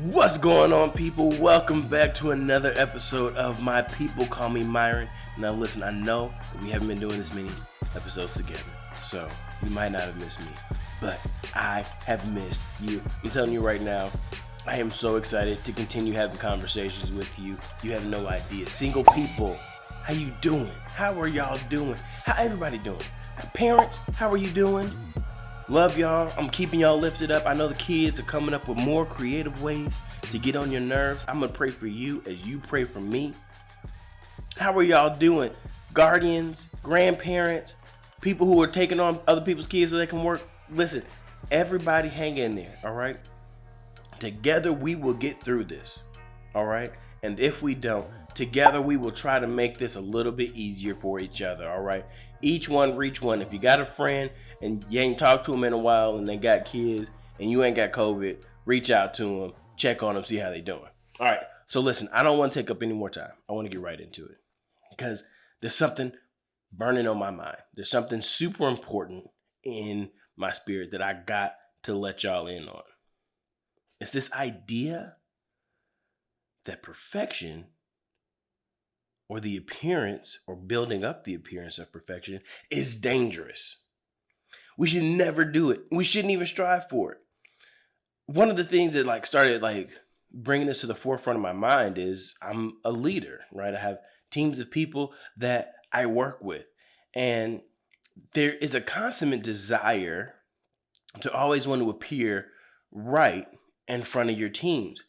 What's going on, people? Welcome back to another episode of My People Call Me Myron. Now listen, I know we haven't been doing this many episodes together, so you might not have missed me, but I have missed you. I'm telling you right now, I am so excited to continue having conversations with you. You have no idea. Single people, how you doing? How are y'all doing? How everybody doing? Parents, how are you doing? Love y'all. I'm keeping y'all lifted up. I know the kids are coming up with more creative ways to get on your nerves. I'm going to pray for you as you pray for me. How are y'all doing? Guardians, grandparents, people who are taking on other people's kids so they can work. Listen, everybody hang in there, all right? Together we will get through this, all right? And if we don't, together we will try to make this a little bit easier for each other, all right? Each one reach one. If you got a friend and you ain't talked to them in a while and they got kids and you ain't got COVID, reach out to them, check on them, see how they doing. All right, so listen, I don't want to take up any more time. I want to get right into it because there's something burning on my mind. There's something super important in my spirit that I got to let y'all in on. It's this idea that perfection or the appearance or building up the appearance of perfection is dangerous. We should never do it. We shouldn't even strive for it. One of the things that started bringing this to the forefront of my mind is I'm a leader, right? I have teams of people that I work with, and there is a consummate desire to always want to appear right in front of your teams.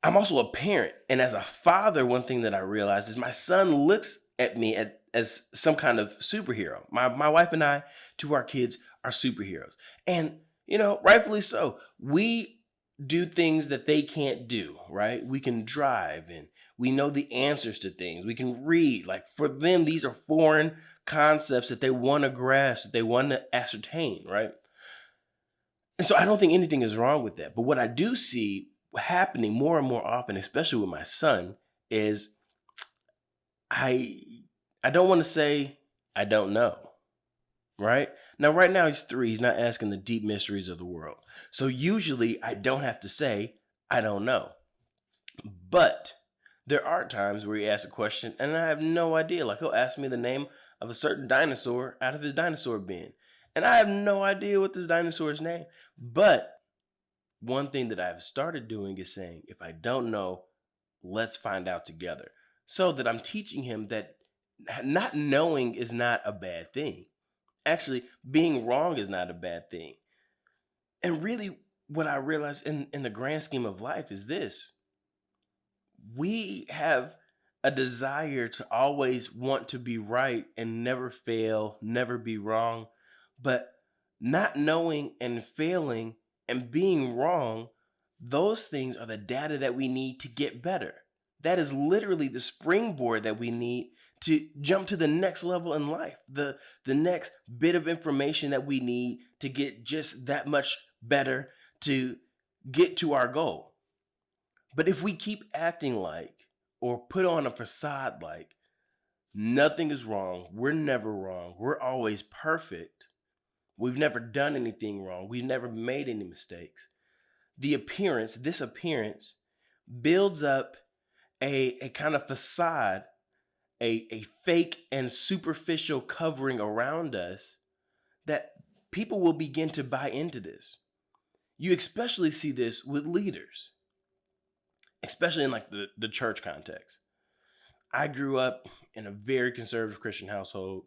I'm also a parent, and as a father, one thing that I realized is my son looks at me as some kind of superhero. My wife and I, to our kids, are superheroes. And, rightfully so. We do things that they can't do, right? We can drive, and we know the answers to things. We can read. Like, for them, these are foreign concepts that they want to grasp, that they want to ascertain, right? And so I don't think anything is wrong with that. But what I do see happening more and more often, especially with my son, is I don't want to say I don't know, right? Now, right now he's 3. He's not asking the deep mysteries of the world. So usually I don't have to say I don't know. But there are times where he asks a question and I have no idea. Like, he'll ask me the name of a certain dinosaur out of his dinosaur bin. And I have no idea what this dinosaur's name. But one thing that I've started doing is saying, if I don't know, let's find out together. So that I'm teaching him that not knowing is not a bad thing. Actually, being wrong is not a bad thing. And really, what I realize in the grand scheme of life is this. We have a desire to always want to be right and never fail, never be wrong. But not knowing and failing and being wrong, those things are the data that we need to get better. That is literally the springboard that we need to jump to the next level in life, the next bit of information that we need to get just that much better to get to our goal. But if we keep acting like or put on a facade like nothing is wrong, we're never wrong, we're always perfect, we've never done anything wrong, we've never made any mistakes, this appearance builds up a kind of facade, a fake and superficial covering around us that people will begin to buy into this. You especially see this with leaders, especially in the church context. I grew up in a very conservative Christian household,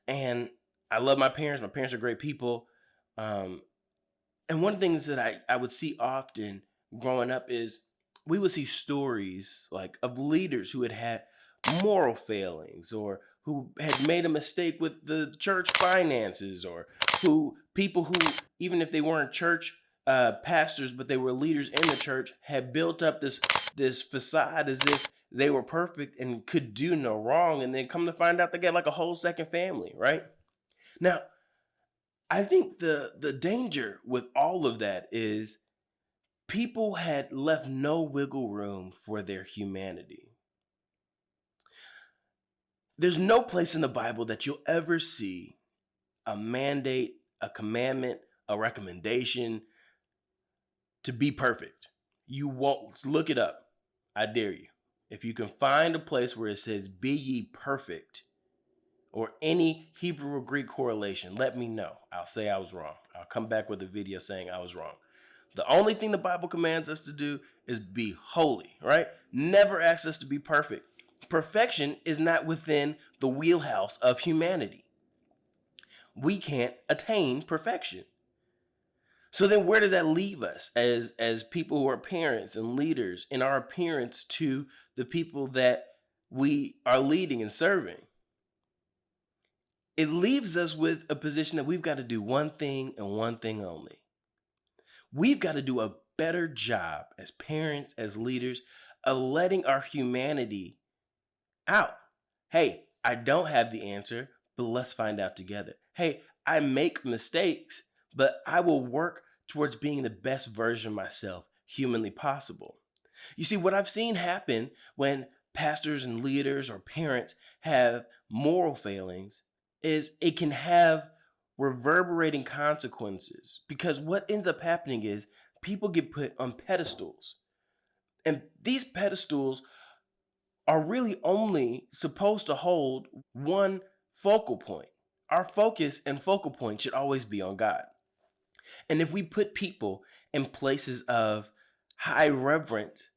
and I love my parents. My parents are great people. And one of the things that I would see often growing up is we would see stories of leaders who had moral failings, or who had made a mistake with the church finances, or people who, even if they weren't church pastors, but they were leaders in the church, had built up this facade as if they were perfect and could do no wrong, and then come to find out they got a whole second family, right? Now, I think the danger with all of that is people had left no wiggle room for their humanity. There's no place in the Bible that you'll ever see a mandate, a commandment, a recommendation to be perfect. You won't look it up. I dare you. If you can find a place where it says, be ye perfect, or any Hebrew or Greek correlation, let me know. I'll say I was wrong. I'll come back with a video saying I was wrong. The only thing the Bible commands us to do is be holy, right? Never asks us to be perfect. Perfection is not within the wheelhouse of humanity. We can't attain perfection. So then where does that leave us as people who are parents and leaders in our appearance to the people that we are leading and serving? It leaves us with a position that we've got to do one thing and one thing only. We've got to do a better job as parents, as leaders, of letting our humanity out. Hey, I don't have the answer, but let's find out together. Hey, I make mistakes, but I will work towards being the best version of myself humanly possible. You see, what I've seen happen when pastors and leaders or parents have moral failings is it can have reverberating consequences, because what ends up happening is people get put on pedestals, and these pedestals are really only supposed to hold one focal point. Our focus and focal point should always be on God. And if we put people in places of high reverence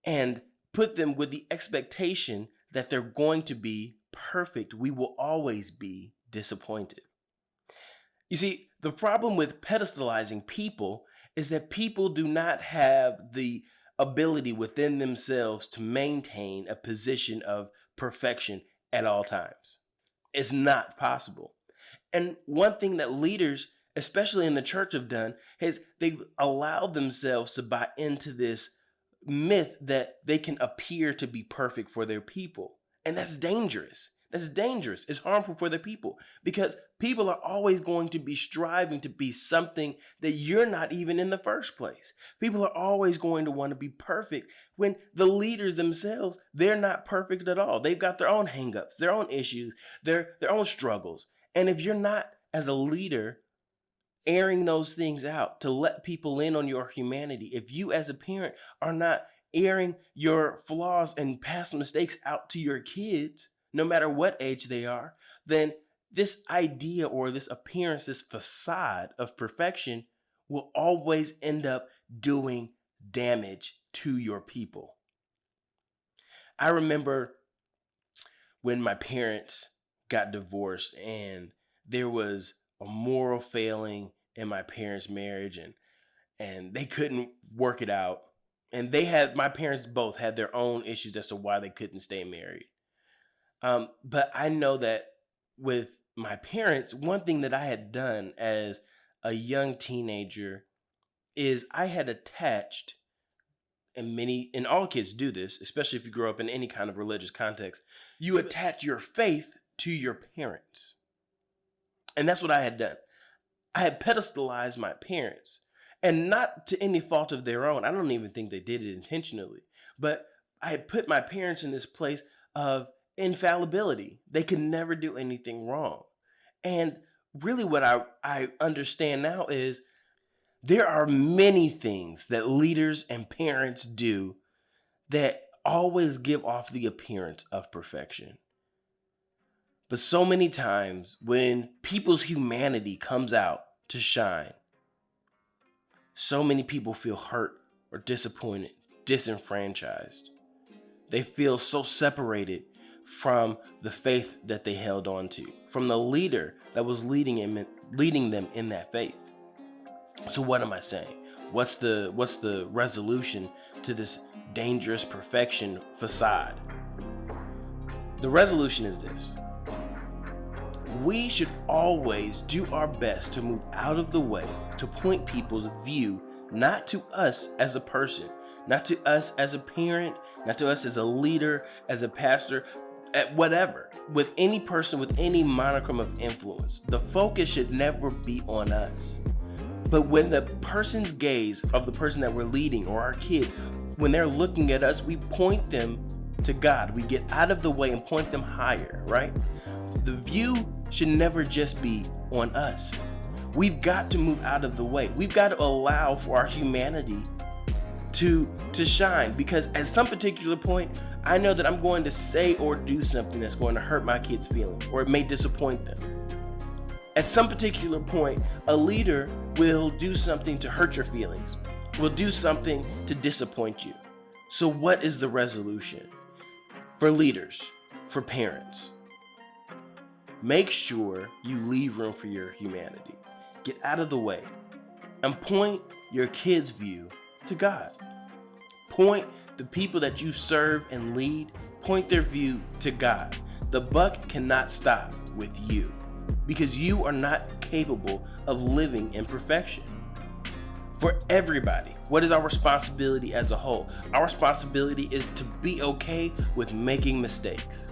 and put them with the expectation that they're going to be perfect, we will always be disappointed. You see, the problem with pedestalizing people is that people do not have the ability within themselves to maintain a position of perfection at all times. It's not possible. And one thing that leaders, especially in the church, have done is they've allowed themselves to buy into this myth that they can appear to be perfect for their people. And that's dangerous. That's dangerous. It's harmful for the people, because people are always going to be striving to be something that you're not even in the first place. People are always going to want to be perfect when the leaders themselves, they're not perfect at all. They've got their own hangups, their own issues, their own struggles. And if you're not, as a leader, airing those things out to let people in on your humanity, if you as a parent are not airing your flaws and past mistakes out to your kids, no matter what age they are, then this idea or this appearance, this facade of perfection will always end up doing damage to your people. I remember when my parents got divorced and there was a moral failing in my parents' marriage, and they couldn't work it out. And my parents both had their own issues as to why they couldn't stay married. But I know that with my parents, one thing that I had done as a young teenager is I had attached, and all kids do this, especially if you grow up in any kind of religious context, you attach your faith to your parents. And that's what I had done. I had pedestalized my parents, and not to any fault of their own. I don't even think they did it intentionally, but I had put my parents in this place of infallibility. They could never do anything wrong. And really what I understand now is there are many things that leaders and parents do that always give off the appearance of perfection. But so many times when people's humanity comes out to shine, so many people feel hurt or disappointed, disenfranchised. They feel so separated from the faith that they held on to, from the leader that was leading them in that faith. So what am I saying? What's the resolution to this dangerous perfection facade? The resolution is this: we should always do our best to move out of the way to point people's view not to us as a person, not to us as a parent, not to us as a leader, as a pastor, at whatever, with any person with any monicum of influence. The focus should never be on us. But when the person's gaze of the person that we're leading, or our kid, when they're looking at us, we point them to God. We get out of the way and point them higher, right? The view should never just be on us. We've got to move out of the way. We've got to allow for our humanity to shine, because at some particular point, I know that I'm going to say or do something that's going to hurt my kids' feelings, or it may disappoint them. At some particular point, a leader will do something to hurt your feelings, will do something to disappoint you. So what is the resolution? For leaders, for parents, make sure you leave room for your humanity. Get out of the way and point your kids' view to God. Point the people that you serve and lead, point their view to God. The buck cannot stop with you, because you are not capable of living in perfection. For everybody, what is our responsibility as a whole? Our responsibility is to be okay with making mistakes.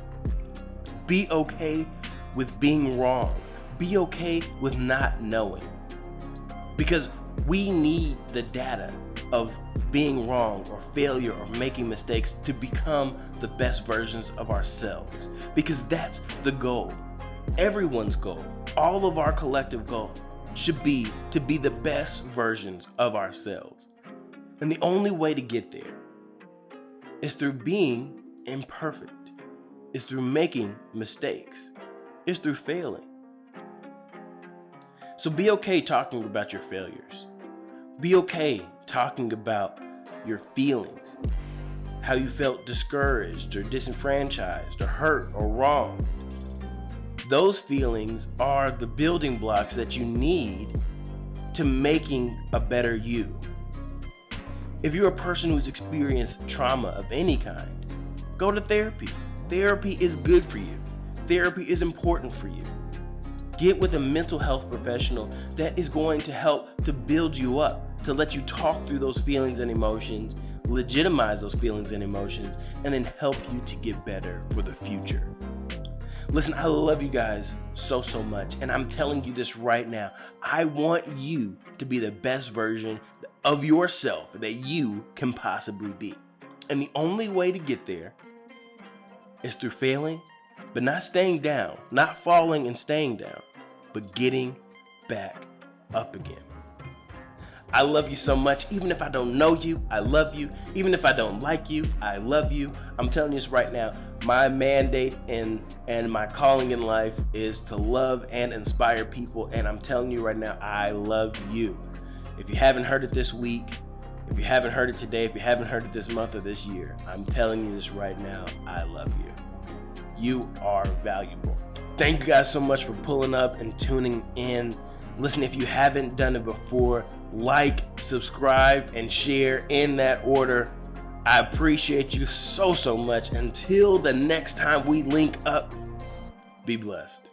Be okay with being wrong. Be okay with not knowing. Because we need the data of being wrong or failure or making mistakes to become the best versions of ourselves. Because that's the goal. Everyone's goal, all of our collective goal, should be to be the best versions of ourselves. And the only way to get there is through being imperfect, is through making mistakes, is through failing. So be okay talking about your failures. Be okay talking about your feelings, how you felt discouraged or disenfranchised or hurt or wronged. Those feelings are the building blocks that you need to making a better you. If you're a person who's experienced trauma of any kind, go to therapy. Therapy is good for you. Therapy is important for you. Get with a mental health professional that is going to help to build you up, to let you talk through those feelings and emotions, legitimize those feelings and emotions, and then help you to get better for the future. Listen, I love you guys so much, and I'm telling you this right now. I want you to be the best version of yourself that you can possibly be. And the only way to get there is through failing, but not staying down, not falling and staying down, but getting back up again. I love you so much. Even if I don't know you, I love you. Even if I don't like you, I love you. I'm telling you this right now. My mandate and my calling in life is to love and inspire people. And I'm telling you right now, I love you. If you haven't heard it this week, if you haven't heard it today, if you haven't heard it this month or this year, I'm telling you this right now, I love you. You are valuable. Thank you guys so much for pulling up and tuning in. Listen, if you haven't done it before, like, subscribe, and share in that order. I appreciate you so much. Until the next time we link up, be blessed.